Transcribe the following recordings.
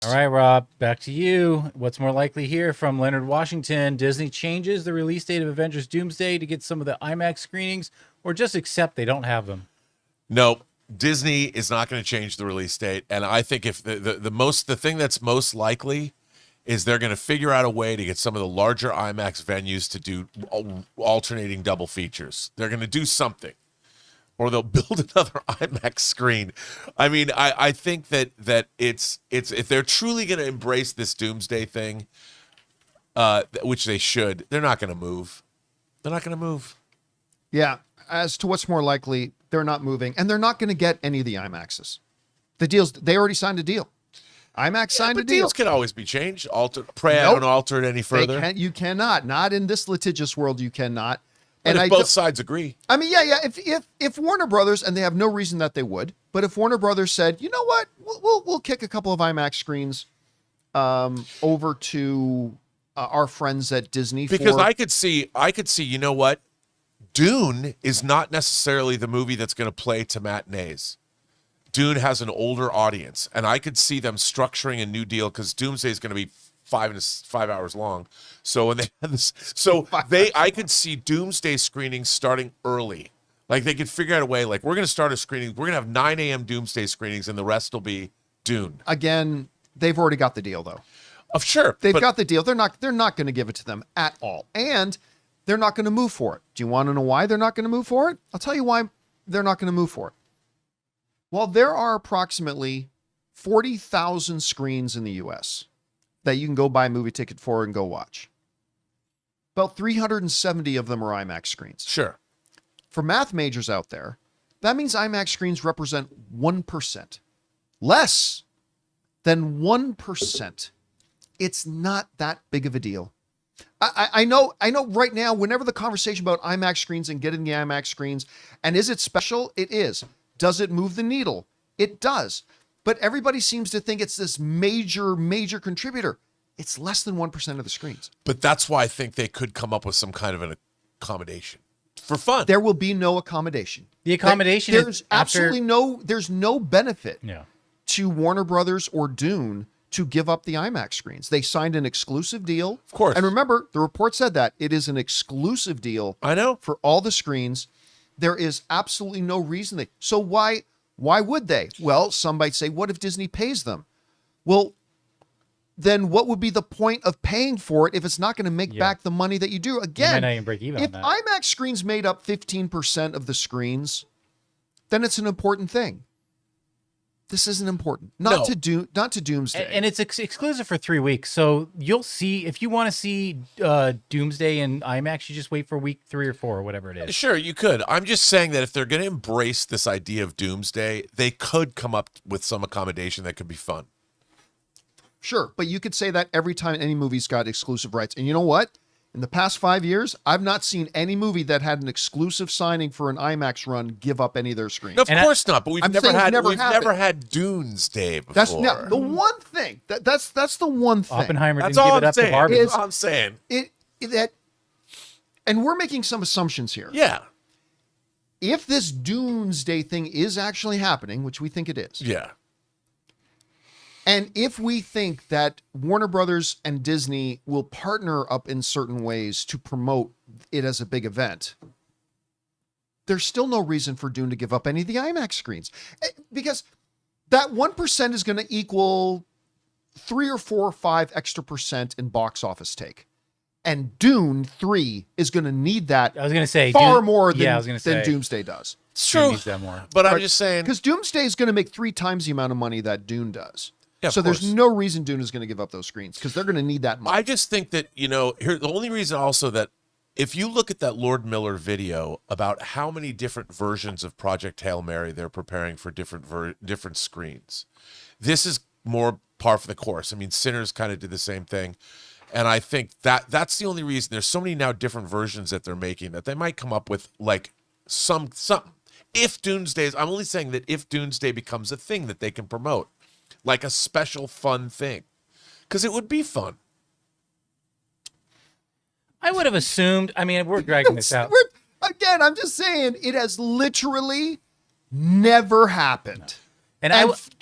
All right, Rob, back to you. What's more likely here from Leonard Washington? Disney changes the release date of Avengers Doomsday to get some of the IMAX screenings, or just accept they don't have them? Nope. Disney is not going to change the release date. And I think if the thing that's most likely is they're going to figure out a way to get some of the larger IMAX venues to do alternating double features. They're going to do something. Or they'll build another IMAX screen. I mean, I think that it's if they're truly going to embrace this Doomsday thing, which they should, they're not going to move. They're not going to move. Yeah. As to what's more likely, they're not moving, and they're not going to get any of the IMAXs. The deals, they already signed a deal. IMAX signed a deal. Deals can always be changed, don't alter it any further. You cannot. Not in this litigious world. You cannot. And if both sides agree. I mean, yeah. If Warner Brothers, and they have no reason that they would, but if Warner Brothers said, you know what, we'll kick a couple of IMAX screens over to our friends at Disney, because I could see, you know what, Dune is not necessarily the movie that's going to play to matinees. Dune has an older audience, and I could see them structuring a new deal because Doomsday is going to be 5 hours long. So when they have this, I could see Doomsday screenings starting early. Like they could figure out a way. Like we're going to start a screening. We're going to have 9 a.m. Doomsday screenings, and the rest will be Dune. Again, they've already got the deal, though. Sure, they've got the deal. They're not going to give it to them at all, and they're not going to move for it. Do you want to know why they're not going to move for it? I'll tell you why they're not going to move for it. Well, there are approximately 40,000 screens in the U.S. that you can go buy a movie ticket for and go watch. About 370 of them are IMAX screens. Sure. For math majors out there, that means IMAX screens represent 1%. Less than 1%. It's not that big of a deal. I know right now, whenever the conversation about IMAX screens and getting the IMAX screens, and is it special? It is. Does it move the needle? It does. But everybody seems to think it's this major, major contributor. It's less than 1% of the screens. But that's why I think they could come up with some kind of an accommodation for fun. There will be no accommodation. The accommodation there's absolutely there's no benefit to Warner Brothers or Dune to give up the IMAX screens. They signed an exclusive deal. Of course. And remember, the report said that it is an exclusive deal. I know. For all the screens. There is absolutely no reason so why would they? Well, some might say, what if Disney pays them? Well, then what would be the point of paying for it if it's not going to make back the money that you do? Again, you might not even break even if on that. IMAX screens made up 15% of the screens, then it's an important thing. This isn't important. Not to Doomsday. And it's exclusive for 3 weeks. So you'll see, if you want to see Doomsday in IMAX, you just wait for week 3 or 4 or whatever it is. Sure, you could. I'm just saying that if they're going to embrace this idea of Doomsday, they could come up with some accommodation that could be fun. Sure, but you could say that every time any movie's got exclusive rights. And you know what? In the past 5 years, I've not seen any movie that had an exclusive signing for an IMAX run give up any of their screens. Of course not, but we've never had Doomsday before. That's the one thing. That's the one thing. Oppenheimer didn't give it up to Barbie. That's all I'm saying. And we're making some assumptions here. Yeah. If this Doomsday thing is actually happening, which we think it is. Yeah. And if we think that Warner Brothers and Disney will partner up in certain ways to promote it as a big event, there's still no reason for Dune to give up any of the IMAX screens. Because that 1% is going to equal 3 or 4 or 5 extra percent in box office take. And Dune 3 is going to need that far more than Doomsday does. It's true. Needs that more. But I'm just saying. Because Doomsday is going to make 3 times the amount of money that Dune does. Yeah, so there's no reason Dune is going to give up those screens because they're going to need that money. I just think that, here, the only reason also that if you look at that Lord Miller video about how many different versions of Project Hail Mary they're preparing for different screens, this is more par for the course. I mean, Sinners kind of did the same thing. And I think that's the only reason. There's so many now different versions that they're making that they might come up with like something. If Doomsday, I'm only saying that if Doomsday becomes a thing that they can promote, like a special fun thing, because it would be fun. I would have assumed. I mean, we're dragging this out. Again, I'm just saying it has literally never happened. And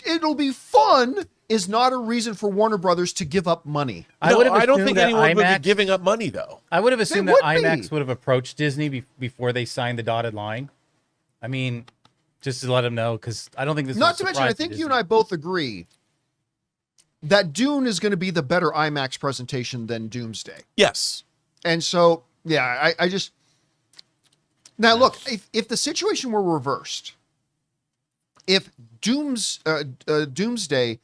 it'll be fun is not a reason for Warner Brothers to give up money. I would have I don't assumed think that anyone would be IMAX giving up money, though. I would have assumed They that would be. IMAX would have approached Disney before they signed the dotted line. I mean, just to let them know, because I don't think this Not is to a mention, I surprise think to you and Disney. I both agree that Dune is going to be the better IMAX presentation than Doomsday. Yes. And so, yeah, I just... Now, look, if the situation were reversed, if Doomsday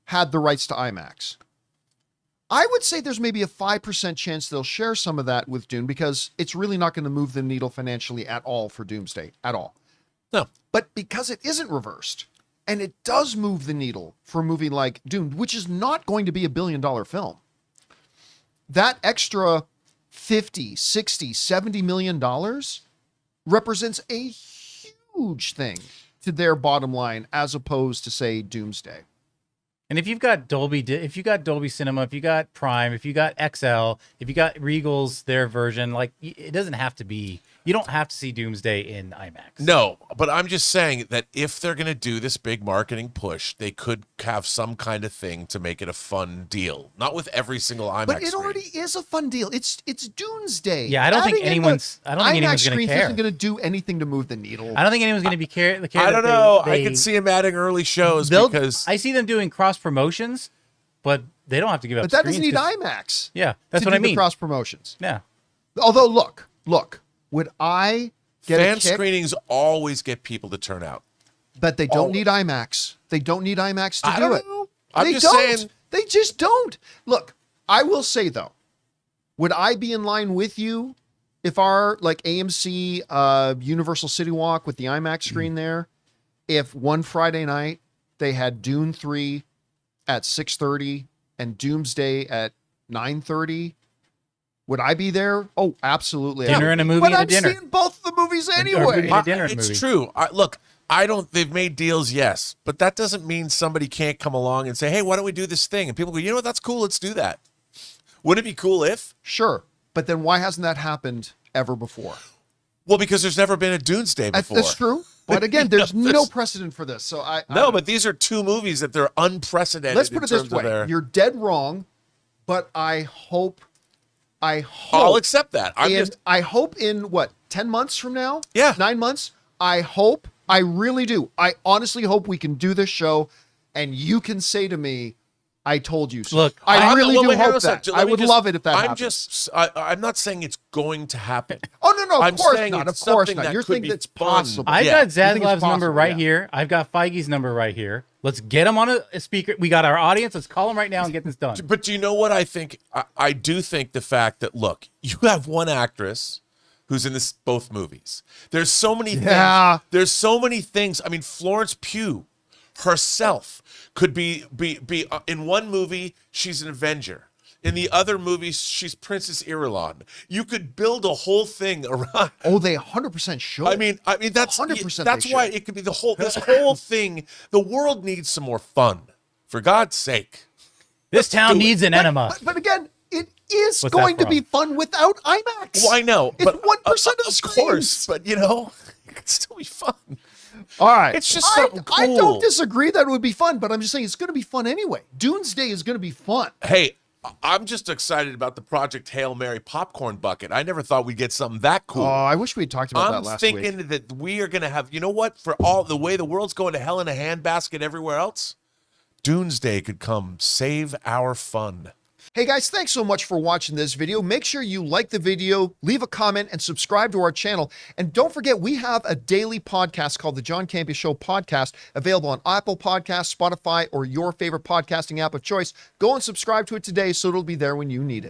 had the rights to IMAX, I would say there's maybe a 5% chance they'll share some of that with Dune because it's really not going to move the needle financially at all for Doomsday, at all. No. But because it isn't reversed, and it does move the needle for a movie like Dune, which is not going to be $1 billion film, that extra 50, 60, 70 million dollars represents a huge thing to their bottom line as opposed to, say, Doomsday. And if you've got Dolby Cinema, if you got Prime, if you got XL, if you got Regal's their version, like it doesn't have to be. You don't have to see Doomsday in IMAX. No, but I'm just saying that if they're going to do this big marketing push, they could have some kind of thing to make it a fun deal. Not with every single IMAX But it screen. already is a fun deal. It's Doomsday. Yeah, I don't think Adding in anyone's- the I don't think anyone's IMAX gonna screens care. isn't going to do anything to move the needle. I don't think anyone's going to be care. I that don't know. they- I can see them adding early shows they'll- because I see them doing cross promotions, but they don't have to give up. But that doesn't screens need 'cause- IMAX. Yeah, that's to what I do the mean. cross promotions. Yeah, Although, look, would I get fan a kick? screenings always get people to turn out. But they don't Always. need IMAX. They don't need IMAX to I do don't it. know. I'm They just don't. saying. They just don't. Look, I will say though, would I be in line with you if our like AMC Universal City Walk with the IMAX screen there, if one Friday night they had Dune 3 at 6:30 and Doomsday at 9:30? Would I be there? Oh, absolutely. I Dinner would and a be. movie But and a I'm dinner. seeing both of the movies movie anyway. and a dinner It's movie. true. Look, I don't. They've made deals, yes, but that doesn't mean somebody can't come along and say, "Hey, why don't we do this thing?" And people go, "You know what? That's cool. Let's do that." Wouldn't it be cool if? Sure. But then why hasn't that happened ever before? Well, because there's never been a Doomsday before. That's true. But again, there's no precedent for this. So No, but these are two movies that they're unprecedented. let's put it this in terms of way. their- You're dead wrong, but I hope I'll accept that. I hope in what, 10 months from now? Yeah. 9 months? I really do. I honestly hope we can do this show and you can say to me, I told you so. Look, I really well, do wait, hang on hope a sec. that. Let I me would just- love it if that happens. I'm not saying it's going to happen. Oh, no, I'm of course saying not. Of it's course something not. that You're could thinking be it's fun. possible. I've Yeah. got You think it's Zaslav's number possible, right yeah. here. I've got Feige's number right here. Let's get him on a speaker. We got our audience. Let's call him right now and get this done. But do you know what I think? I do think the fact that, look, you have one actress who's in both movies. There's so many Yeah. things. There's so many things. I mean, Florence Pugh herself could be in one movie, she's an Avenger. In the other movie, she's Princess Irulan. You could build a whole thing around. Oh, they 100% should. I mean, that's 100% that's they why should. it could be this whole thing. The world needs some more fun, for God's sake. This town needs an enema. But again, it is What's going that to be fun without IMAX. Well, I know, It's but 1% of the of course, screens. but it could still be fun. All right. It's just something I cool. don't disagree that it would be fun, but I'm just saying it's going to be fun anyway. Doomsday is going to be fun. Hey, I'm just excited about the Project Hail Mary popcorn bucket. I never thought we'd get something that cool. Oh, I wish we had talked about I'm that last thinking week. that we are going to have, you know what? For all the way the world's going to hell in a handbasket everywhere else, Doomsday could come save our fun. Hey guys, thanks so much for watching this video. Make sure you like the video, leave a comment, and subscribe to our channel. And don't forget, we have a daily podcast called the John Campea Show podcast, available on Apple Podcasts, Spotify, or your favorite podcasting app of choice. Go and subscribe to it today so it'll be there when you need it.